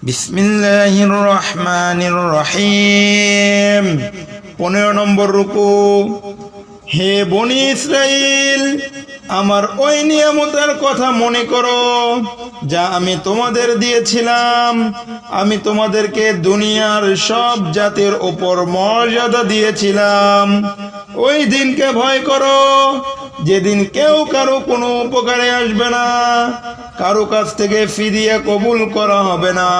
বিসমিল্লাহির রহমানির রহিম। 15 নম্বর রুকু। হে বনি ইসরাইল, আমার ওই নিয়ামতের কথা মনে করো যা আমি তোমাদের দিয়েছিলাম। আমি তোমাদেরকে দুনিয়ার সব জাতির উপর মর্যাদা দিয়েছিলাম। ওই দিনকে ভয় করো যেদিন কেউ কারো কোনো উপকারে আসবে না, কারো কাছ থেকে ফিদিয়া কবুল করা হবে না,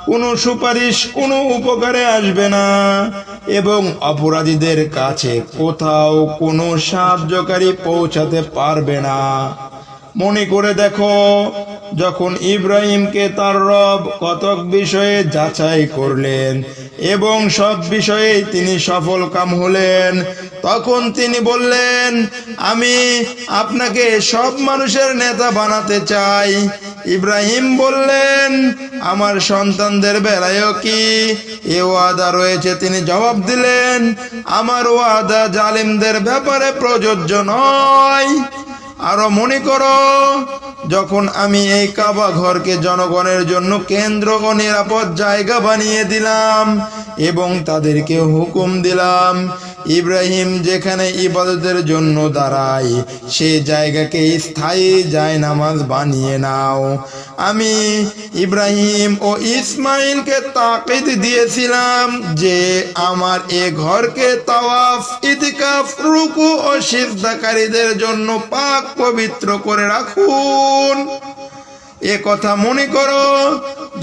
কোনো সুপারিশ কোনো উপকারে আসবে না, এবং অপরাধীদের কাছে কোথাও কোনো সাহায্যকারী পৌঁছাতে পারবে না। মনে করে দেখো, যখন ইব্রাহিমকে তার রব কতক বিষয়ে যাচাই করলেন এবং সব বিষয়ে তিনি সফল কাম হলেন, তখন তিনি বললেন, আমি আপনাকে সব মানুষের নেতা বানাতে চাই। ইব্রাহিম বললেন, আমার সন্তানদের বেলায়ও কি এ ওয়াদা রয়েছে? তিনি জবাব দিলেন, আমার ওয়াদা জালিমদের ব্যাপারে প্রযোজ্য নয়। আরো মনে করো, যখন আমি এই কাবা ঘরকে জনগণের জন্য কেন্দ্র ও নিরাপদ জায়গা বানিয়ে দিলাম এবং তাদেরকে হুকুম দিলাম, ইব্রাহিম যেখানে ইবাদতের জন্য দাঁড়ায় সে জায়গাকে স্থায়ী জায়নামাজ বানিয়ে নাও। আমি ইব্রাহিম ও ইসমাইলকে তাকিদ দিয়েছিলাম যে আমার এ ঘরকে তাওয়াফ, ইতিকাফ, রুকু ও সিজদাকারীদের জন্য পাক পবিত্র করে রাখুন। এ কথা মনে করো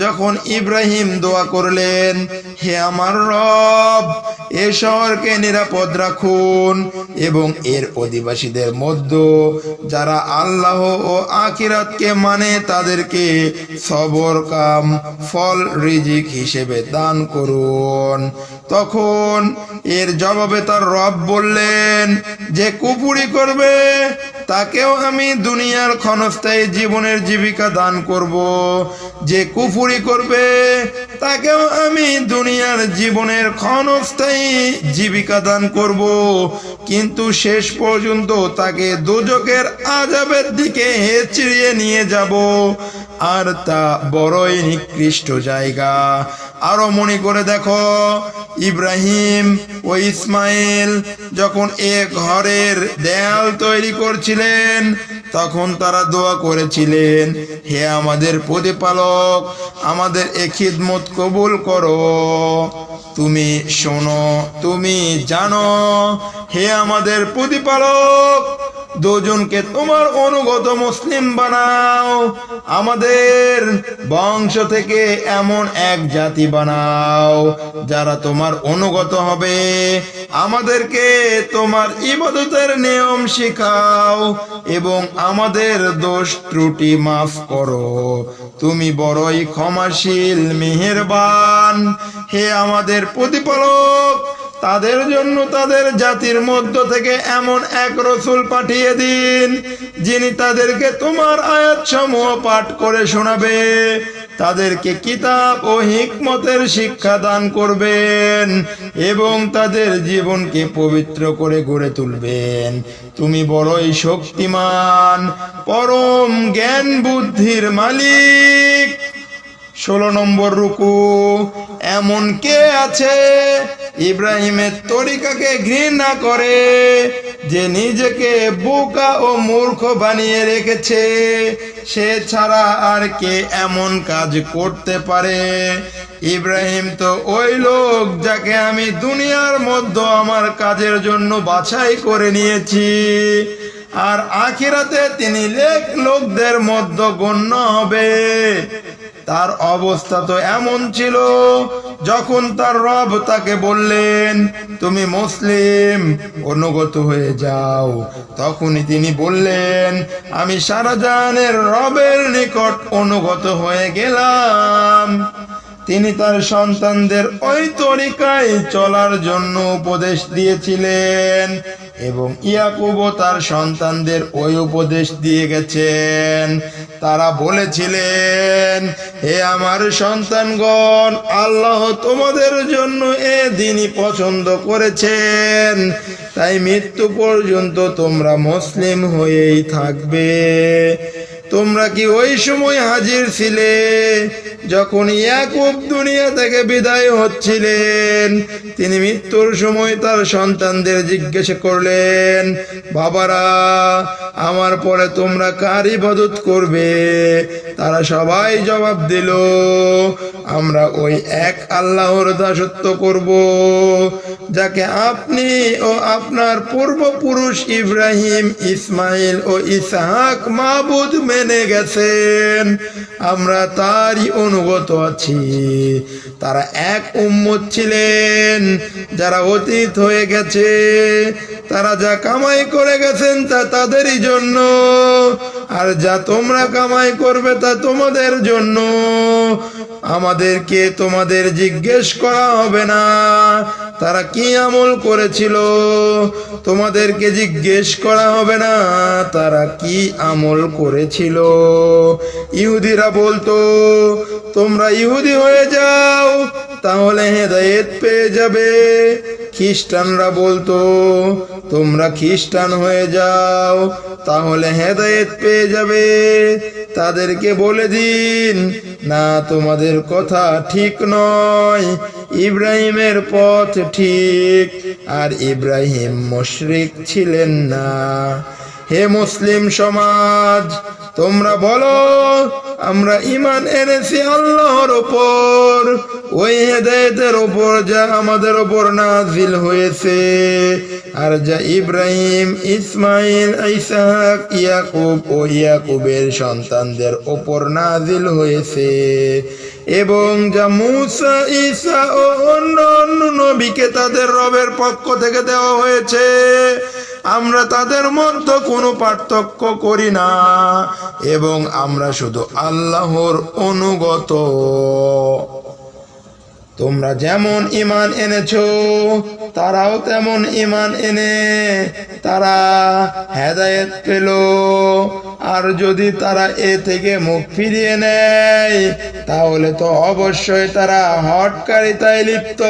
যখন ইব্রাহিম দোয়া করলেন, হে আমার রব, এ শহরকে নিরাপদ রাখুন এবং এর অধিবাসীদের মধ্যে যারা আল্লাহ ও আখিরাতকে মানে তাদেরকে সবর কাম ফল রিজিক হিসেবে দান করুন। তখন এর জবাবে তার রব বললেন, যে কুফরি করবে তাকেও আমি দুনিয়ার ক্ষণস্থায়ী জীবনের জীবিকা দান করব। যে কুফরি করবে তাকেও আমি দুনিয়ার জীবনের ক্ষণস্থায়ী জীবিকা দান করব, কিন্তু শেষ পর্যন্ত তাকে দোজখের আযাবের দিকে হেঁচড়িয়ে নিয়ে যাব, আর তা বড়ই নিকৃষ্ট জায়গা। আরো মনে করে দেখো, ইব্রাহিম ও ইসমাইল যখন এ ঘরের দেয়াল তৈরি করছিলেন তখন তারা দোয়া করেছিলেন, হে আমাদের প্রতিপালক, আমাদের এ খিদমত কবুল করো। তুমি শোনো, তুমি জানো। হে আমাদের প্রতিপালক, দুজনকে তোমার অনুগত মুসলিম বানাও, আমাদের বংশ থেকে এমন এক জাতি বানাও যারা তোমার অনুগত হবে। আমাদেরকে তোমার ইবাদতের নিয়ম শিখাও এবং আমাদের দোষ ত্রুটি মাফ করো। তুমি বড়ই ক্ষমাশীল, মেহেরবান। হে আমাদের প্রতিপালক, তাদের জন্য তাদের জাতির মধ্য থেকে এমন এক রসূল পাঠিয়ে দিন যিনি তাদেরকে তোমার আয়াতসমূহ পাঠ করে শোনাবে, তাদেরকে কিতাব ও হিকমতের শিক্ষা দান করবেন এবং তাদের জীবনকে পবিত্র করে গড়ে তুলবেন। তুমি বড়ই শক্তিমান, পরম জ্ঞান বুদ্ধির মালিক। 16 নম্বর রুকু। এমন কে আছে ইব্রাহিমের তরিকাকে ঘৃণা করে, যে নিজেকে বোকা ও মূর্খ বানিয়ে রেখেছে? সে ছাড়া আর কে এমন কাজ করতে পারে? ইব্রাহিম তো ওই লোক যাকে আমি দুনিয়ার মধ্যে আমার কাজের জন্য বাছাই করে নিয়েছি, আর আখিরাতে তিনি লোকদের মধ্যে গণ্য হবে। তার অবস্থা তো এমন ছিল, যখন তার রব তাকে বললেন, তুমি মুসলিম, অনুগত হয়ে যাও, তখনই তিনি বললেন, আমি সারা জাহানের রবের নিকট অনুগত হয়ে গেলাম। তিনি তার সন্তানদের ওই তরিকায় চলার জন্য উপদেশ দিয়েছিলেন এবং ইয়াকুবও তার সন্তানদের ওই উপদেশ দিয়ে গেছেন। তারা বলেছিলেন, হে আমার সন্তানগণ, আল্লাহ তোমাদের জন্য এ দিনই পছন্দ করেছেন, তাই মৃত্যু পর্যন্ত তোমরা মুসলিম হয়েই থাকবে। তোমরা কি ওই সময় হাজির ছিলে যখন ইয়াকুব দুনিয়া থেকে বিদায় হচ্ছিলেন, তিনি মৃত্যুর সময় তার সন্তানদের জিজ্ঞেস করলেন, বাবারা, আমার পরে তোমরা কার ইবাদত করবে? তারা সবাই জবাব দিল, আমরা ওই এক আল্লাহর দাসত্ব করব, যাকে আপনি ও আপনার পূর্বপুরুষ ইব্রাহিম, ইসমাইল ও ইসহাক মাবুদ মেনে গেছেন। আমরা তারই অনুগত আছি। তারা এক উম্মত ছিলেন যারা অতীত হয়ে গেছে। তারা যা কামাই করে গেছেন তা তাদেরই জন্য, আর যা তোমরা কামাই করবে তা তোমাদের জন্য। আমাদেরকে তোমাদের জিজ্ঞেস করা হবে না তারা কি আমল করেছিল। তোমাদেরকে জিজ্ঞেস করা হবে না তারা কি আমল করেছিল। ইহুদিরা বলতো, তোমরা ইহুদি হয়ে যাও, তাহলে হেদায়েত পেয়ে যাবে। খ্রিস্টানরা বলতো, তোমরা খ্রিস্টান হয়ে যাও, তাহলে হেদায়েত পেয়ে যাবে। তাদেরকে বলে দিন, না, তোমাদের কথা ঠিক নয়। ইব্রাহিমের পথ ঠিক, আর ইব্রাহিম মুশরিক ছিলেন না। হে মুসলিম সমাজ, তোমরা বলো, আমরা ঈমান এনেছি আল্লাহর উপর, ওই হেদায়েতের উপর যা আমাদের উপর নাজিল হয়েছে, আর যা ইব্রাহিম, ইসমাইল, ইসহাক, ইয়াকুব ও ইয়াকুবের সন্তানদের উপর নাজিল হয়েছে, এবং যা মুসা, ঈসা ও অন্য অন্য নবীকে তাদের রবের পক্ষ থেকে দেওয়া হয়েছে। আমরা তাদের মধ্যে কোনো পার্থক্য করি না, এবং আমরা শুধু আল্লাহর অনুগত। তোমরা যেমন ঈমান এনেছো, তারাও তেমন ঈমান এনে তারা হেদায়েত পেল। আর যদি তারা এ থেকে মুখ ফিরিয়ে নেয়, তাহলে তো অবশ্যই তারা হঠকারিতায় লিপ্ত।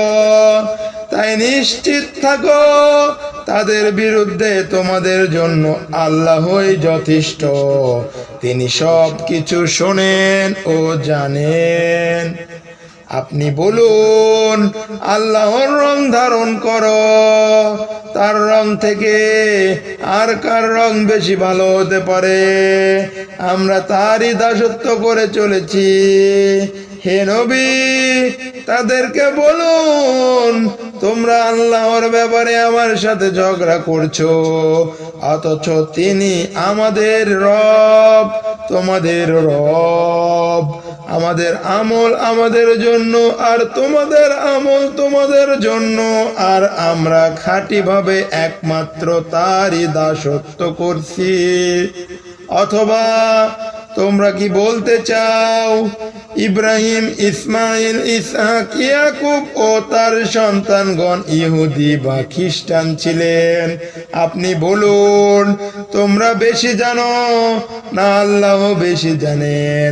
তাই নিশ্চিত থাকো, তাদের বিরুদ্ধে তোমাদের জন্য আল্লাহই যথেষ্ট। তিনি সব কিছু শোনেন ও জানেন। আপনি বলুন, আল্লাহর রং ধারণ করো, তার রং থেকে আর কার রং বেশি ভালো হতে পারে? আমরা তারই দাসত্ব করে চলেছি। হে নবী, তাদেরকে বলুন, তোমরা আল্লাহর ব্যাপারে আমার সাথে ঝগড়া করছো, অথচ তিনি আমাদের রব, তোমাদের রব। আমাদের আমল আমাদের জন্য, আর তোমাদের আমল তোমাদের জন্য, আর আমরা খাঁটিভাবে একমাত্র তারই দাসত্ব করছি। অথবা তোমরা কি বলতে চাও ইব্রাহিম, ইসমাইল, ইসহাক, ইয়াকুব ও তার সন্তানগণ ইহুদি বা খ্রিস্টান ছিলেন? আপনি বলুন, তোমরা বেশি জানো না আল্লাহ বেশি জানেন?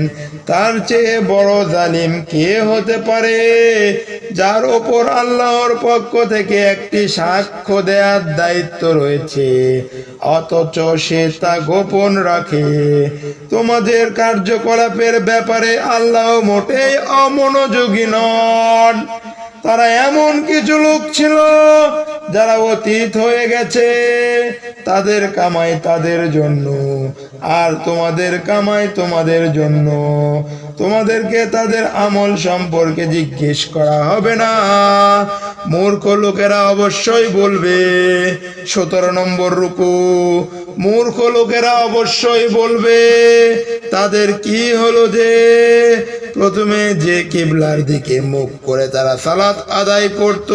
তার চেয়ে বড় জালিম কে হতে পারে, যার ওপর আল্লাহর পক্ষ থেকে একটি সাক্ষ্য দেওয়ার দায়িত্ব রয়েছে, অথচ সে তা গোপন রাখে। তোমাদের কার্যকলাপের ব্যাপারে আল্লাহ মোটেই অমনোযোগী নন। তারা এমন কিছু লোক ছিল যারা অতীত হয়ে গেছে, তাদের কামাই তাদের জন্য, আর তোমাদের কামাই তোমাদের জন্য। তোমাদেরকে তাদের আমল সম্পর্কে জিজ্ঞেস করা হবে না। মূর্খ লোকেরা অবশ্যই বলবে, 17 নম্বর রুকু। মূর্খ লোকেরা অবশ্যই বলবে, তাদের কি হলো যে প্রথমে যে কিবলার দিকে মুখ করে তারা সালাত আদায় করত,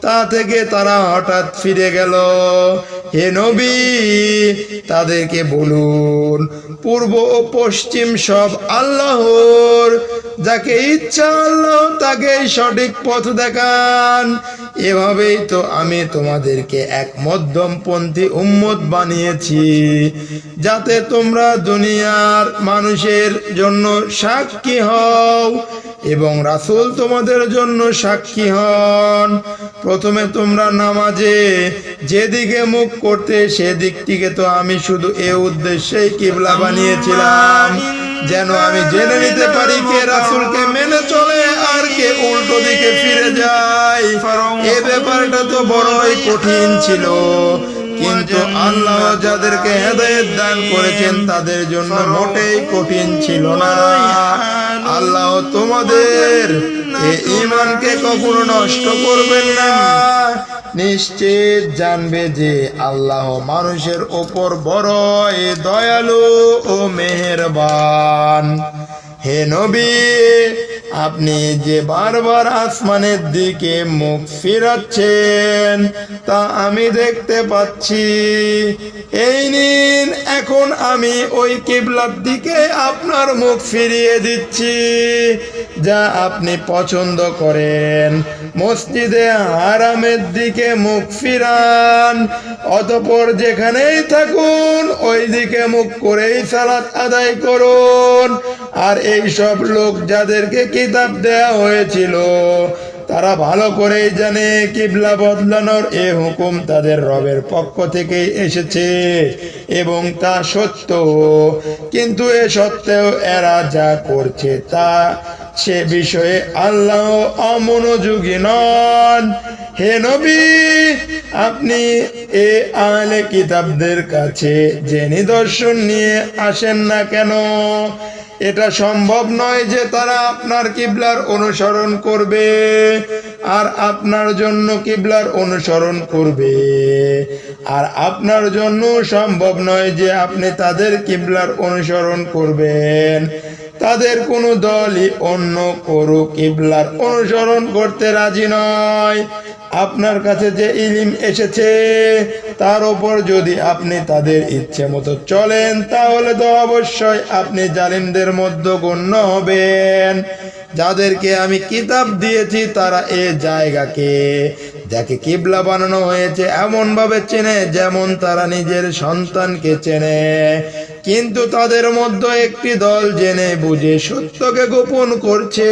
তা থেকে তারা হঠাৎ ফিরে গেল। হে নবী, তাদেরকে বলুন, পূর্ব ও পশ্চিম সব আল্লাহর, যাকে ইচ্ছা আল্লাহ তাকেই সঠিক পথ দেখান। এভাবেই তো আমি তোমাদেরকে এক মধ্যমপন্থী উম্মত বানিয়েছি, যাতে তোমরা দুনিয়ার মানুষের জন্য সাক্ষী হও এবং রাসূল তোমাদের জন্য সাক্ষী হন। প্রথমে তোমরা নামাজে যেদিকে মুখ করতে সেদিকটিকে তো আমি শুধু এ উদ্দেশ্যেই কিবলা বানিয়েছিলাম, যেন আমি জেনে নিতে পারি কে রাসূলকে মেনে চলে আর কে উল্টো দিকে ফিরে যায়। এই ব্যাপারটা তো বড়ই কঠিন ছিল, কিন্তু আল্লাহ যাদেরকে হেদায়েত দান করেছেন তাদের জন্য মোটেই কঠিন ছিল না। আল্লাহ তোমাদের এই ঈমানকে কখনো নষ্ট করবেন না। নিশ্চিত জানবে যে আল্লাহ মানুষের ওপর বড়ই দয়ালু ও মেহেরবান। হে নবী, আপনি যে বারবার আসমানের দিকে মুখ ফিরাচ্ছেন তা আমি দেখতে পাচ্ছি। এই নিন, এখন আমি ওই কিবলার দিকে আপনার মুখ ফিরিয়ে দিচ্ছি যা আপনি পছন্দ করেন। মসজিদে হারামের দিকে মুখ ফিরান, অতঃপর যেখানেই থাকুন ওই দিকে মুখ করেই সালাত আদায় করুন। আর এই সব লোক যাদেরকে কিতাব দেয়া হয়েছিল তারা ভালো করেই জানে কিবলা বদলানোর এ হুকুম তাদের রবের পক্ষ থেকে এসেছে এবং তা সত্য, কিন্তু এ সত্ত্বেও এরা যা করছে তা সে বিষয়ে আল্লাহ অমনোযোগী নন। হে নবী, আপনি এ আহলে কিতাবদের কাছে যে নিদর্শন নিয়ে আসেন না কেন? এটা সম্ভব নয় যে তারা আপনার কিবলার অনুসরণ করবে আর আপনার জন্য কিবলার অনুসরণ করবে, আর আপনার জন্য সম্ভব নয় যে আপনি তাদের কিবলার অনুসরণ করবেন। তাদের কোনো দলই অন্য কোনো কিবলার অনুসরণ করতে রাজি নয়। আপনার কাছে যে ইলম এসেছে তার উপর যদি আপনি তাদের ইচ্ছে মতো চলেন তাহলে তো অবশ্যই আপনি জালিমদের মধ্যে গণ্য হবেন। যাদেরকে আমি কিতাব দিয়েছি তারা এ জায়গাকে যাকে কিবলা বানানো হয়েছে এমন ভাবে চেনে যেমন তারা নিজের সন্তানকে চেনে, কিন্তু তাদের মধ্যে একটি দল জেনে বুঝে সত্যকে গোপন করছে।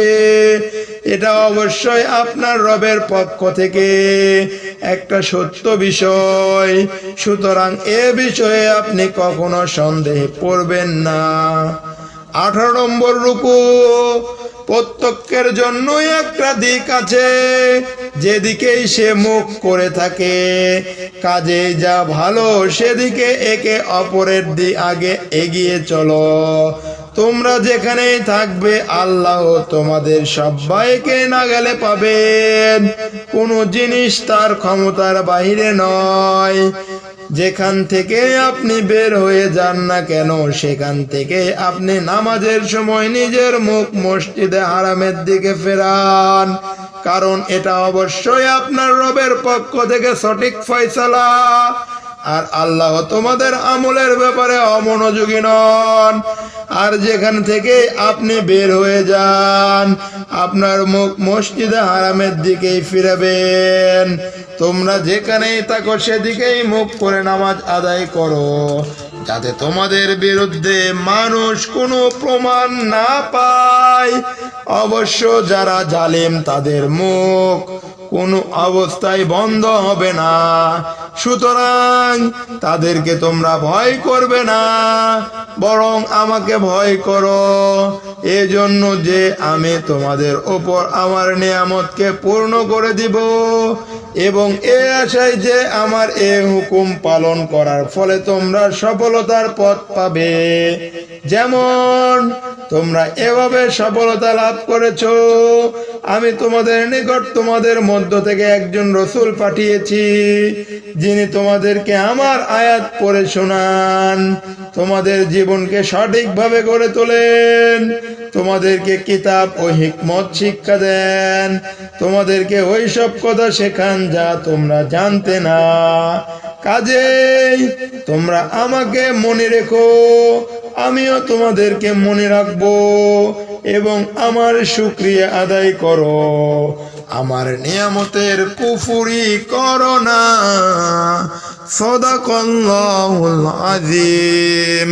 এটা অবশ্যই আপনার রবের পক্ষ থেকে একটা সত্য বিষয়, সুতরাং এ বিষয়ে আপনি কখনো সন্দেহে পড়বেন না। 18 নম্বর রুকু। প্রত্যেকের জন্যই একটা দিক আছে, যেদিকেই সে মুখ করে থাকে কাজে যা ভালো সেদিকে একে অপরের আগে এগিয়ে চলো। তোমরা যেখানেই থাকবে আল্লাহ তোমাদের সবাইকে নাগালে পাবেন। কোনো জিনিস তার ক্ষমতার বাহিরে নয়। যেখান থেকে আপনি বের হয়ে যান না কেন সেখান থেকে আপনি নামাজের সময় নিজের মুখ মসজিদে হারামের দিকে ফেরান, কারণ এটা অবশ্যই আপনার রবের পক্ষ থেকে সঠিক ফয়সালা। আর আল্লাহ তোমাদের আমলের ব্যাপারে অমনোযোগী নন। আর যেখান থেকে আপনি বের হয়ে যান আপনার মুখ মসজিদে হারামের দিকেই ফিরাবেন। তোমরা যেখানেই থাকো সেদিকেই মুখ করে নামাজ আদায় করো, যাতে তোমাদের বিরুদ্ধে মানুষ কোনো প্রমাণ না পায়। অবশ্য যারা জালিম তাদের মুখ কোনো অবস্থায় বন্ধ হবে না, সুতরাং তাদেরকে তোমরা ভয় করবে না, বরং আমাকে ভয় করো, এজন্য যে আমি তোমাদের ওপর আমার নিয়ামতকে পূর্ণ করে দিব এবং এ আশায় যে আমার এ হুকুম পালন করার ফলে তোমরা সফলতার পথ পাবে, যেমন তোমরা এভাবে সফলতা লাভ করেছো। আমি তোমাদের নিকট তোমাদের মধ্য থেকে একজন রসূল পাঠিয়েছি, যিনি তোমাদেরকে আমার আয়াত পড়ে শোনান, তোমাদের জীবনকে সঠিকভাবে গড়ে তোলেন, তোমাদেরকে কিতাব ও হিকমত শিক্ষা দেন, তোমাদেরকে ওই সব কথা শেখান যা তোমরা জানতে না। কাজেই তোমরা আমাকে মনে রেখো, আমিও তোমাদেরকে মনে রাখবো এবং আমার শুকরিয়া আদায় করো, আমার নিয়ামতের কুফরি করো না। সাদাকাল্লাহুল আযীম।